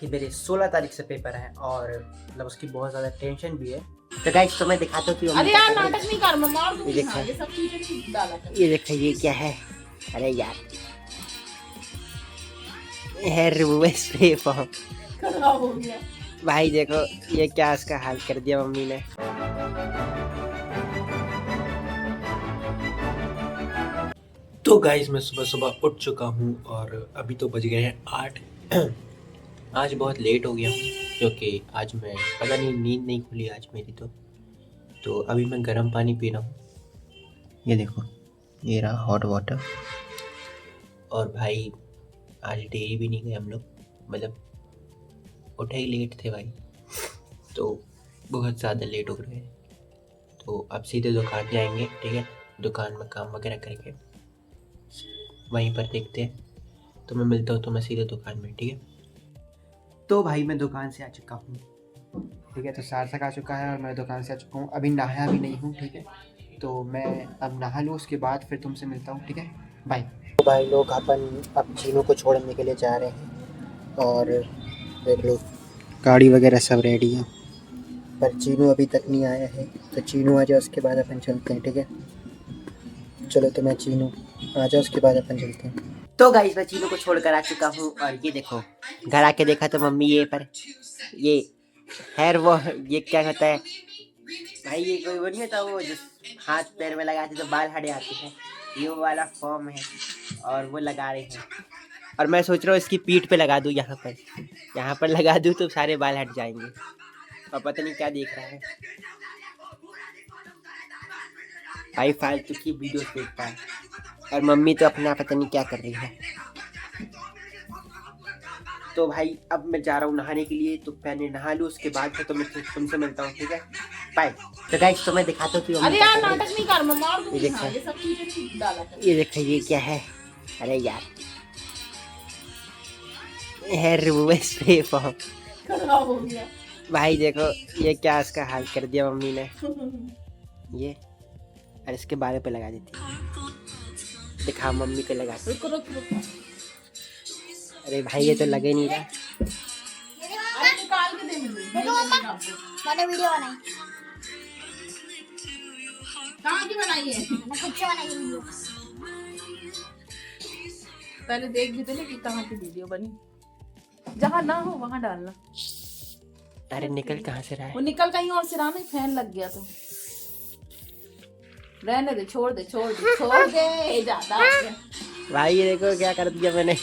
कि मेरे 16 तारीख से पेपर है और मतलब उसकी बहुत ज़्यादा टेंशन भी है। तो गाइस तो मैं दिखाता हूँ कि अरे यार नाटक नहीं कर, मैं मार दूंगी। ये हाँ, ये सब चीजें नहीं डाला कर। ये देखो ये क्या है। अरे यार हेयर रिमूवर स्प्रे फॉर्म। खराब हो गया। भाई देखो ये क्या इसका हाल कर दिया मम्मी ने। तो गाइस मैं सुबह सुबह उठ चुका हूँ और अभी तो बज गए हैं 8। आज बहुत लेट हो गया क्योंकि आज मैं पता नहीं नींद नहीं खुली आज मेरी। तो अभी मैं गर्म पानी पी रहा हूँ। ये देखो ये रहा हॉट वाटर। और भाई आज डेयरी भी नहीं गए हम लोग, मतलब उठे ही लेट थे भाई, तो बहुत ज़्यादा लेट हो रहे हैं। तो अब सीधे दुकान जाएंगे, ठीक है। दुकान में काम वगैरह करके वहीं पर देखते हैं। तो मैं मिलता हूँ तो मैं सीधे दुकान में, ठीक है। तो भाई मैं दुकान से आ चुका हूँ, ठीक है। तो सार्थक आ चुका है और मैं दुकान से आ चुका हूँ। अभी नहाया भी नहीं हूँ, ठीक है। तो मैं अब नहा लूँ, उसके बाद फिर तुमसे मिलता हूँ, ठीक है। बाय। तो भाई लोग अपन अब चीनू को छोड़ने के लिए जा रहे हैं और देख लो गाड़ी वगैरह सब रेडी है, पर चीनू अभी तक नहीं आया है। तो चीनू आ जाए उसके बाद अपन चलते हैं, ठीक है। चलो तो मैं चीनू आ जाए उसके बाद अपन चलते हैं। तो गाइस मैं चीनू को छोड़कर आ चुका हूँ और ये देखो घर आके देखा तो मम्मी ये पर ये हेयर वो ये क्या होता है भाई, ये कोई वो नहीं होता वो जो हाथ पैर में लगाते तो बाल हट जाते हैं, ये वो वाला फॉर्म है और वो लगा रहे हैं। और मैं सोच रहा हूँ इसकी पीठ पे लगा दूँ, यहाँ पर लगा दूँ तो सारे बाल हट जाएंगे। और पता नहीं क्या देख रहा है भाई, फालतू की वीडियो देखता है। और मम्मी तो अपना पता नहीं क्या कर रही है। तो भाई अब मैं जा रहा हूँ नहाने के लिए, तो पहले नहा लूँ उसके बाद फिर तुमसे मिलता हूँ, ठीक है। बाय। तो गाइस तो मैं दिखाता हूँ कि अरे यार नाटक नहीं कर, मैं मार दूंगी। ये हाँ, ये सब चीजें नहीं डाला कर। ये देखो ये क्या है। अरे यार हेयर रिमूवर स्प्रे फॉर्म। खराब हो गया। भाई देखो ये क्या इसका हाल कर दिया मम्मी ने। ये और इसके बालों पे लगा देती है। दिखा मम्मी को लगा। रुको रुको रुको। अरे भाई ये तो लगे नहीं रहा। अरे निकाल के दे मुझे। देखो मम्मा, मैंने वीडियो बनाई। कहाँ की बनाई है? मैं खुद से बनाई वीडियो। पहले देख भी तो ले कि कहाँ की वीडियो बनी। जहाँ ना हो वहाँ डालना। अरे निकल कहाँ से रहा वो है। निकल कहीं और से रहा, नहीं फैन लग गया तो रहने दे, छोड़ दे छोड़ दे छोड़ दे, ज्यादा हो गया। भाई ये देखो क्या कर दिया मैंने।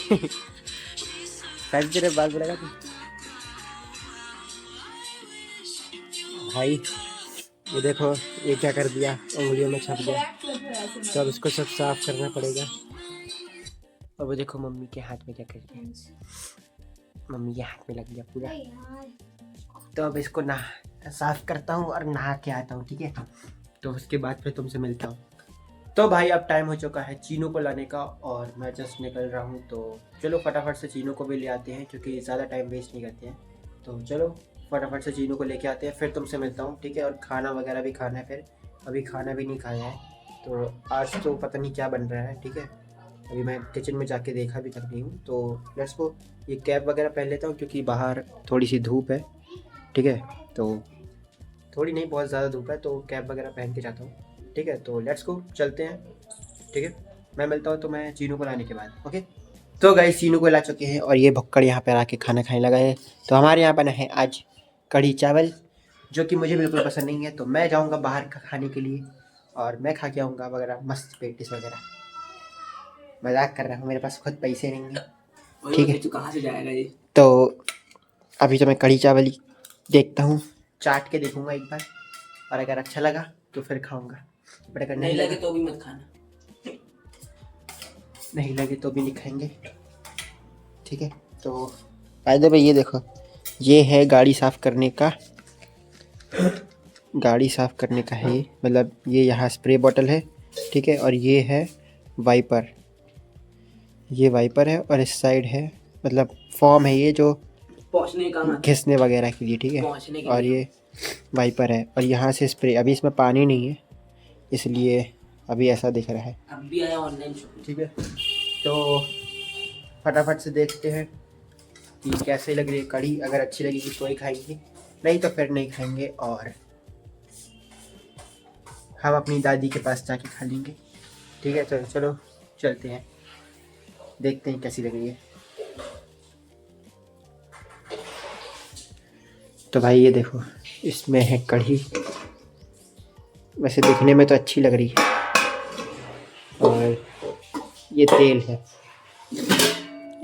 तेरे बाल पे लगा दी भाई। ये देखो ये क्या कर दिया, उंगलियों में छप गया। तो अब इसको सब साफ करना पड़ेगा। और वो देखो मम्मी के हाथ में क्या कर दिया, मम्मी के हाथ में लग गया पूरा। तो अब इसको साफ करता हूँ और नहा के आता हूँ, ठीक है। तो उसके बाद फिर तुमसे मिलता हूँ। तो भाई अब टाइम हो चुका है चीनू को लाने का और मैं जस्ट निकल रहा हूँ। तो चलो फटाफट से चीनू को भी ले आते हैं क्योंकि ज़्यादा टाइम वेस्ट नहीं करते हैं। तो चलो फटाफट से चीनू को लेके आते हैं, फिर तुमसे मिलता हूँ, ठीक है। और खाना वगैरह भी खाना है, फिर अभी खाना भी नहीं खाया है। तो आज तो पता नहीं क्या बन रहा है, ठीक है। अभी मैं किचन में जाके देखा भी तक नहीं हूँ। तो लेट्स गो, ये कैप वगैरह पहन लेता हूँ क्योंकि बाहर थोड़ी सी धूप है, ठीक है। तो थोड़ी नहीं बहुत ज़्यादा धूप है, तो कैप वगैरह पहन के जाता हूँ, ठीक है। तो लेट्स गो चलते हैं, ठीक है। मैं मिलता हूँ तो मैं चीनू को लाने के बाद, ओके। तो गाइस चीनू को ला चुके हैं और ये भक्कड़ यहाँ पर आके खाना खाने लगा है। तो हमारे यहाँ बना है आज कढ़ी चावल, जो कि मुझे बिल्कुल पसंद नहीं है। तो मैं जाऊँगा बाहर का खाने के लिए और मैं खा के आऊँगा वगैरह मस्त पेटिस वगैरह। मजाक कर रहा हूँ, मेरे पास खुद पैसे नहीं है, ठीक है। तो कहाँ से जाएगा ये? तो अभी तो मैं कढ़ी चावल ही देखता हूँ, चाट के देखूँगा एक बार, और अगर अच्छा लगा तो फिर खाऊँगा, बट अगर नहीं लगे तो भी मत खाना। नहीं लगे तो भी नहीं खाएंगे, ठीक है। तो फायदे भाई ये देखो, ये है गाड़ी साफ़ करने का, गाड़ी साफ़ करने का है ये, मतलब ये यहाँ स्प्रे बॉटल है, ठीक है। और ये है वाइपर, ये वाइपर है। और इस साइड है मतलब फॉर्म है ये जो पहुँचने का घिसने वगैरह के लिए, ठीक है। और ये वाइपर है और यहाँ से स्प्रे। अभी इसमें पानी नहीं है इसलिए अभी ऐसा दिख रहा है, अभी आया ऑनलाइन शॉपिंग, ठीक है। तो फटाफट से देखते हैं कि कैसे लग रही है कढ़ी। अगर अच्छी लगेगी तो ही खाएंगे, नहीं तो फिर नहीं खाएंगे और हम अपनी दादी के पास जाके खा लेंगे। ठीक है, चलो चलो चलते हैं, देखते हैं कैसी लग रही है। तो भाई ये देखो, इसमें है कढ़ी। वैसे दिखने में तो अच्छी लग रही है। और ये तेल है,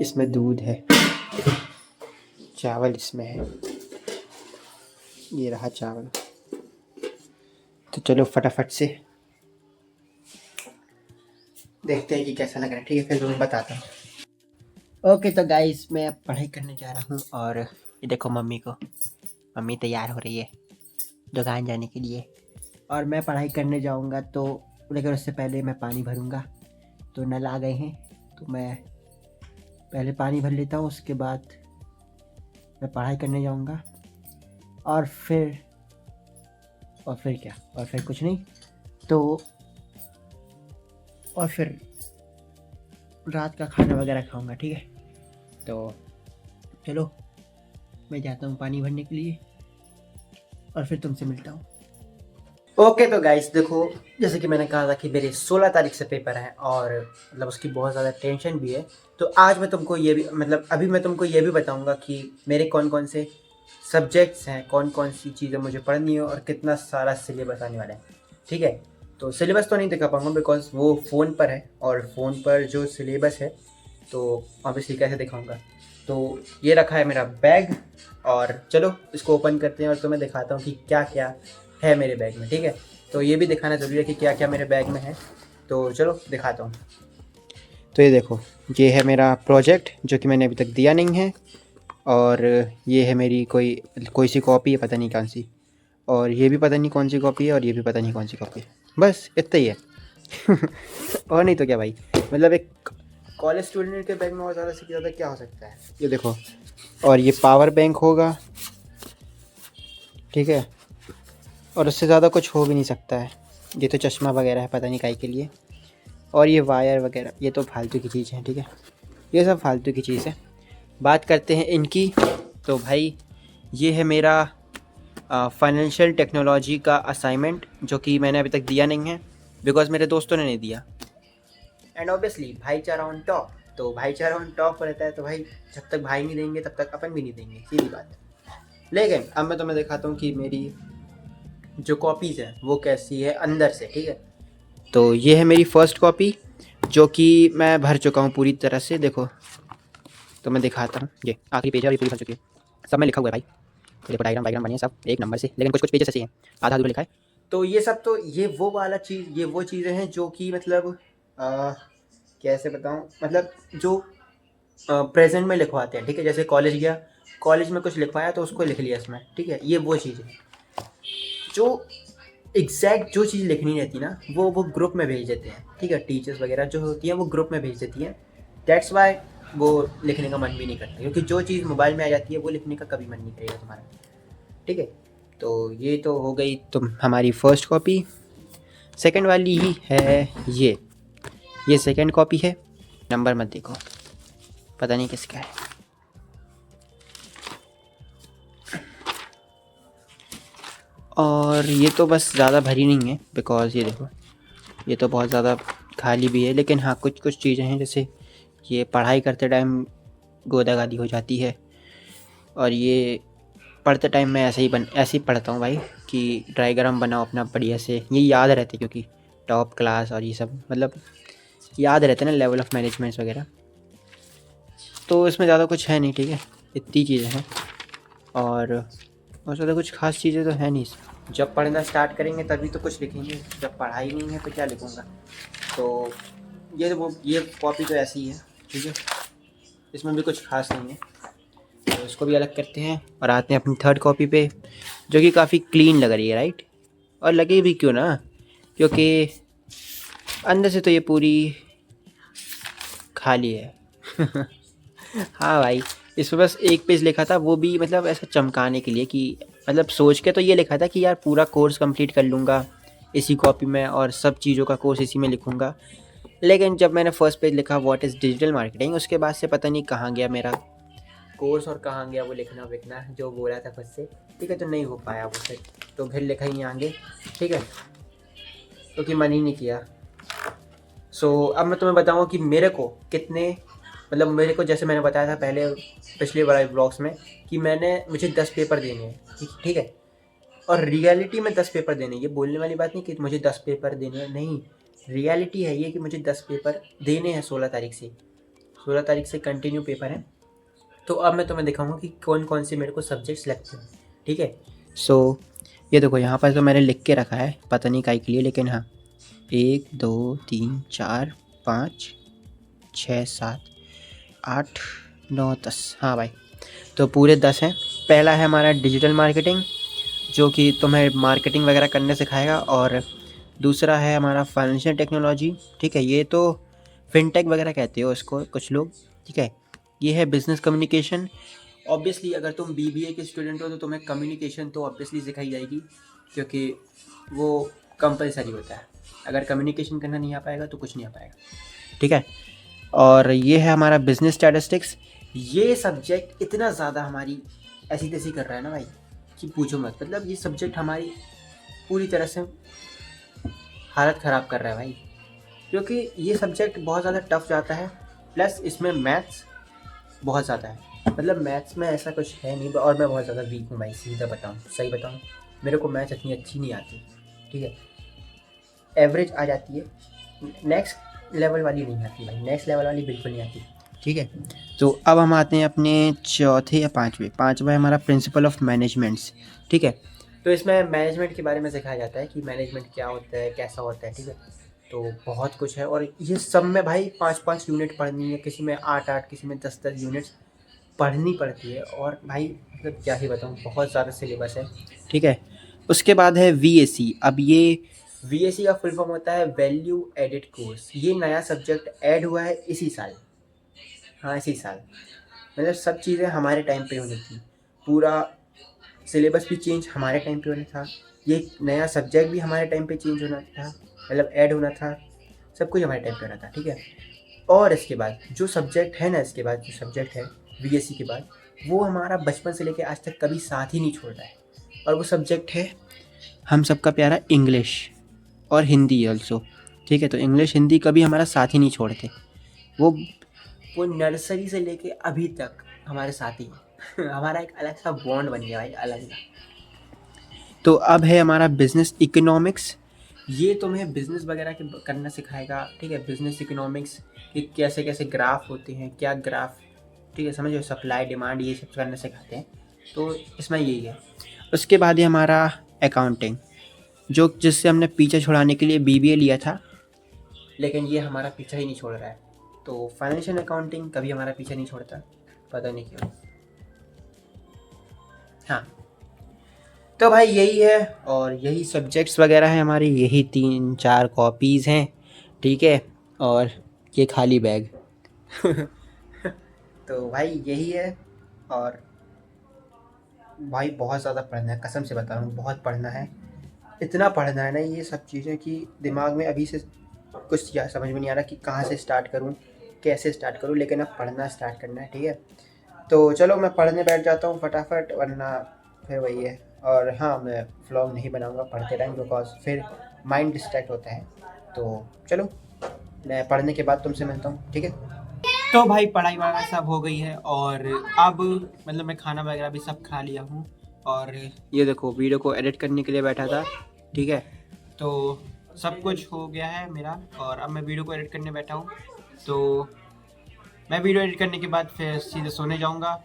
इसमें दूध है, चावल इसमें है, ये रहा चावल। तो चलो फटाफट से देखते हैं कि कैसा लग रहा है। ठीक है, फिर तुम्हें बताता हूँ। ओके तो गाइस, मैं अब पढ़ाई करने जा रहा हूँ और ये देखो मम्मी को, मम्मी तैयार हो रही है दुकान जाने के लिए और मैं पढ़ाई करने जाऊँगा। तो लेकिन उससे पहले मैं पानी भरूँगा। तो नल आ गए हैं, तो मैं पहले पानी भर लेता हूँ, उसके बाद मैं पढ़ाई करने जाऊँगा। और फिर क्या, और फिर कुछ नहीं, तो और फिर रात का खाना वगैरह खाऊंगा। ठीक है, तो चलो मैं जाता हूँ पानी भरने के लिए और फिर तुमसे मिलता हूँ। ओके तो गाइस देखो, जैसे कि मैंने कहा था कि मेरे 16 तारीख से पेपर है और मतलब उसकी बहुत ज़्यादा टेंशन भी है। तो आज मैं तुमको ये भी अभी मैं तुमको ये भी बताऊंगा कि मेरे कौन कौन से सब्जेक्ट्स हैं, कौन कौन सी चीज़ें मुझे पढ़नी है और कितना सारा सिलेबस आने वाला है। ठीक है, तो सिलेबस तो नहीं दिखा पाऊंगा बिकॉज वो फ़ोन पर है और फ़ोन पर जो सिलेबस है तो ऑब्वियसली कैसे दिखाऊंगा। तो ये रखा है मेरा बैग और चलो इसको ओपन करते हैं और तुम्हें दिखाता हूँ कि क्या क्या है मेरे बैग में। ठीक है, तो ये भी दिखाना ज़रूरी है कि क्या क्या मेरे बैग में है। तो चलो दिखाता हूँ। तो ये देखो, ये है मेरा प्रोजेक्ट जो कि मैंने अभी तक दिया नहीं है और ये है मेरी कोई सी कॉपी है, पता नहीं कौन सी, और ये भी पता नहीं कौन सी कॉपी है और ये भी पता नहीं कौन सी कॉपी है। बस इतना ही है और नहीं तो क्या भाई, मतलब एक कॉलेज स्टूडेंट के बैग में और ज़्यादा से ज़्यादा क्या हो सकता है। ये देखो, और ये पावर बैंक होगा। ठीक है, और उससे ज़्यादा कुछ हो भी नहीं सकता है। ये तो चश्मा वगैरह है, पता नहीं काहे के लिए, और ये वायर वगैरह ये तो फालतू की चीज़ है। ठीक है, ये सब फालतू की चीज़ है। बात करते हैं इनकी। तो भाई ये है मेरा फाइनेंशियल टेक्नोलॉजी का असाइनमेंट जो कि मैंने अभी तक दिया नहीं है बिकॉज मेरे दोस्तों ने नहीं दिया। एंड ऑब्वियसली भाईचारा ऑन टॉप, तो भाईचारा ऑन टॉप रहता है। तो भाई जब तक भाई नहीं देंगे तब तक अपन भी नहीं देंगे, सीधी बात। लेकिन अब मैं तुम्हें दिखाता हूँ कि मेरी जो कॉपीज़ है वो कैसी है अंदर से। ठीक है, तो ये है मेरी फ़र्स्ट कॉपी जो कि मैं भर चुका हूँ पूरी तरह से। देखो तो मैं दिखाता हूँ, ये आखिरी पेज है और ये पूरी भर चुकी है। सब में लिखा हुआ है भाई, देखो डायग्राम बनी है सब एक नंबर से, लेकिन कुछ कुछ पेजेस ऐसे हैं आधा अधूरा लिखा है। तो ये सब तो ये वो वाला चीज़, ये वो चीज़ें हैं जो कि मतलब कैसे बताऊँ, मतलब जो प्रेजेंट में लिखवाते हैं। ठीक है, जैसे कॉलेज गया, कॉलेज में कुछ लिखवाया तो उसको लिख लिया इसमें। ठीक है, ये वो चीज़ है जो एग्जैक्ट जो चीज़ लिखनी रहती ना वो ग्रुप में भेज देते हैं। ठीक है, टीचर्स वगैरह जो होती हैं वो ग्रुप में भेज देती हैं। दैट्स वाई वो लिखने का मन भी नहीं करता, क्योंकि जो चीज़ मोबाइल में आ जाती है वो लिखने का कभी मन नहीं करेगा तुम्हारा। ठीक है, तो ये तो हो गई तुम हमारी फ़र्स्ट कॉपी। सेकंड वाली ही है ये सेकंड कॉपी है। नंबर मत देखो, पता नहीं किसका है। और ये तो बस ज़्यादा भरी नहीं है बिकॉज़ ये देखो ये तो बहुत ज़्यादा खाली भी है। लेकिन हाँ कुछ कुछ चीज़ें हैं, जैसे ये पढ़ाई करते टाइम गोदा गादी हो जाती है और ये पढ़ते टाइम मैं ऐसे ही पढ़ता हूँ भाई कि डायग्राम बनाओ अपना बढ़िया से। ये याद रहते क्योंकि टॉप क्लास और ये सब मतलब याद रहते ना, लेवल ऑफ मैनेजमेंट्स वगैरह। तो इसमें ज़्यादा कुछ है नहीं। ठीक है, इतनी चीज़ें हैं और ज़्यादा कुछ खास चीज़ें तो है नहीं। जब पढ़ना स्टार्ट करेंगे तभी तो कुछ लिखेंगे, जब पढ़ाई नहीं है तो क्या लिखूँगा। तो ये कॉपी तो ऐसी ही है। ठीक है, इसमें भी कुछ खास नहीं है, तो इसको भी अलग करते हैं और आते हैं अपनी थर्ड कॉपी पे जो कि काफ़ी क्लीन लग रही है। राइट, और लगे भी क्यों ना, क्योंकि अंदर से तो ये पूरी खाली है हाँ भाई, इसमें बस एक पेज लिखा था, वो भी मतलब ऐसा चमकाने के लिए कि मतलब सोच के तो ये लिखा था कि यार पूरा कोर्स कंप्लीट कर लूँगा इसी कॉपी में और सब चीज़ों का कोर्स इसी में लिखूँगा। लेकिन जब मैंने फर्स्ट पेज लिखा व्हाट इज़ डिजिटल मार्केटिंग, उसके बाद से पता नहीं कहाँ गया मेरा कोर्स और कहाँ गया वो लिखना विखना जो बोला था खुद से, ठीक है। तो नहीं हो पाया वो फिर, तो फिर लिखा ही आगे, ठीक है, क्योंकि मन ही नहीं किया। अब मैं तुम्हें बताऊँ कि मेरे को कितने, मतलब मेरे को जैसे मैंने बताया था पहले पिछले वाले ब्लॉग्स में कि मुझे 10 पेपर देने हैं, ठीक है। और रियलिटी में 10 पेपर देने, ये बोलने वाली बात नहीं कि मुझे 10 पेपर देने हैं, नहीं, रियलिटी है ये कि मुझे 10 पेपर देने हैं 16 तारीख से। 16 तारीख से कंटिन्यू पेपर है। तो अब मैं तुम्हें दिखाऊंगा कि कौन कौन से मेरे को सब्जेक्ट्स लगते हैं, ठीक है। ये देखो यहाँ पर तो मैंने लिख के रखा है, पता नहीं काहे के लिए, लेकिन हाँ 1 2 3 4 5 6 7 8 9 10, हाँ भाई, तो पूरे 10 हैं। पहला है हमारा डिजिटल मार्केटिंग, जो कि तुम्हें मार्केटिंग वगैरह करने सिखाएगा। और दूसरा है हमारा फाइनेंशियल टेक्नोलॉजी, ठीक है, ये तो फिनटेक वगैरह कहते हो इसको कुछ लोग, ठीक है। ये है बिजनेस कम्युनिकेशन। ऑब्वियसली अगर तुम बीबीए के स्टूडेंट हो तो तुम्हें कम्युनिकेशन तो ऑब्वियसली सिखाई जाएगी, क्योंकि वो कंपलसरी होता है। अगर कम्युनिकेशन करना नहीं आ पाएगा तो कुछ नहीं आ पाएगा, ठीक है। और ये है हमारा बिजनेस स्टैटिस्टिक्स। ये सब्जेक्ट इतना ज़्यादा हमारी ऐसी तैसी कर रहा है ना भाई कि पूछो मत। मतलब ये सब्जेक्ट हमारी पूरी तरह से हालत ख़राब कर रहा है भाई, क्योंकि ये सब्जेक्ट बहुत ज़्यादा टफ जाता है। प्लस इसमें मैथ्स बहुत ज़्यादा है, मतलब मैथ्स में ऐसा कुछ है नहीं। और मैं बहुत ज़्यादा वीक हूँ भाई, सीधा बताऊँ, सही बताऊँ, मेरे को मैथ्स इतनी अच्छी नहीं आती, ठीक है। एवरेज आ जाती है, नेक्स्ट लेवल वाली नहीं आती भाई, नेक्स्ट लेवल वाली बिल्कुल नहीं आती, ठीक है। तो अब हम आते हैं अपने चौथे या पाँचवें है हमारा प्रिंसिपल ऑफ मैनेजमेंट्स, ठीक है। तो इसमें मैनेजमेंट के बारे में सिखाया जाता है कि मैनेजमेंट क्या होता है, कैसा होता है, ठीक है। तो बहुत कुछ है, और ये सब में भाई 5-5 यूनिट पढ़नी है, किसी में 8-8, किसी में 10-10 यूनिट्स पढ़नी पड़ती है। और भाई मतलब क्या ही बताऊँ, बहुत ज़्यादा सिलेबस है, ठीक है। उसके बाद है VAC। अब ये VAC का फुल फॉर्म होता है वैल्यू एडिड कोर्स। ये नया सब्जेक्ट ऐड हुआ है इसी साल, हाँ इसी साल। मतलब सब चीज़ें हमारे टाइम पे होनी थी, पूरा सिलेबस भी चेंज हमारे टाइम पे होना था, ये नया सब्जेक्ट भी हमारे टाइम पे चेंज होना था, मतलब ऐड होना था, सब कुछ हमारे टाइम पे होना था, ठीक है। और इसके बाद जो सब्जेक्ट है ना, इसके बाद जो सब्जेक्ट है VAC के बाद, वो हमारा बचपन से लेकर आज तक कभी साथ ही नहीं छोड़ रहा है। और वो सब्जेक्ट है हम सबका प्यारा इंग्लिश और हिंदी ऑल्सो, ठीक है। तो इंग्लिश हिंदी कभी हमारा साथ ही नहीं छोड़ते, वो नर्सरी से लेके अभी तक हमारे साथ ही है। हमारा एक अलग सा बॉन्ड बन गया भाई, अलग सा। तो अब है हमारा बिजनेस इकोनॉमिक्स। ये तुम्हें बिजनेस वगैरह के करना सिखाएगा, ठीक है। बिजनेस इकोनॉमिक्स कि कैसे कैसे ग्राफ होते हैं, क्या ग्राफ, ठीक है, समझो, सप्लाई डिमांड, ये सब करना सिखाते हैं। तो इसमें यही है। उसके बाद है हमारा अकाउंटिंग, जिससे हमने पीछे छुड़ाने के लिए BBA लिया था, लेकिन ये हमारा पीछा ही नहीं छोड़ रहा है। तो फाइनेंशियल अकाउंटिंग कभी हमारा पीछा नहीं छोड़ता, पता नहीं क्यों। हाँ, तो भाई यही है, और यही सब्जेक्ट्स वगैरह हैं हमारी, यही 3-4 कॉपीज़ हैं, ठीक है। और ये खाली बैग। तो भाई यही है। और भाई बहुत ज़्यादा पढ़ना है, कसम से बता रहा हूँ, बहुत पढ़ना है। इतना पढ़ना है ना ये सब चीज़ें कि दिमाग में अभी से कुछ समझ में नहीं आ रहा कि कहाँ से स्टार्ट करूँ, कैसे स्टार्ट करूँ, लेकिन अब पढ़ना स्टार्ट करना है, ठीक है। तो चलो मैं पढ़ने बैठ जाता हूँ फटाफट, वरना फिर वही है। और हाँ, मैं व्लॉग नहीं बनाऊँगा पढ़ते टाइम, बिकॉज फिर माइंड डिस्ट्रैक्ट होता है। तो चलो मैं पढ़ने के बाद तुमसे मिलता हूँ, ठीक है। तो भाई पढ़ाई वगैरह सब हो गई है, और अब मतलब मैं खाना वगैरह भी सब खा लिया हूँ। और ये देखो वीडियो को एडिट करने के लिए बैठा था, ठीक है। तो सब कुछ हो गया है मेरा, और अब मैं वीडियो को एडिट करने बैठा हूँ। तो मैं वीडियो एडिट करने के बाद फिर सीधे सोने जाऊँगा।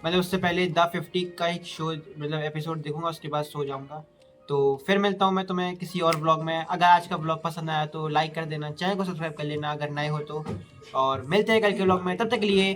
मतलब उससे पहले द 50 का एक शो, मतलब एपिसोड देखूँगा, उसके बाद सो जाऊँगा। तो फिर मिलता हूँ मैं तुम्हें किसी और ब्लॉग में। अगर आज का ब्लॉग पसंद आया तो लाइक कर देना, चैनल को सब्सक्राइब कर लेना अगर नए हो तो। और मिलते हैं कल के ब्लॉग में, तब तक के लिए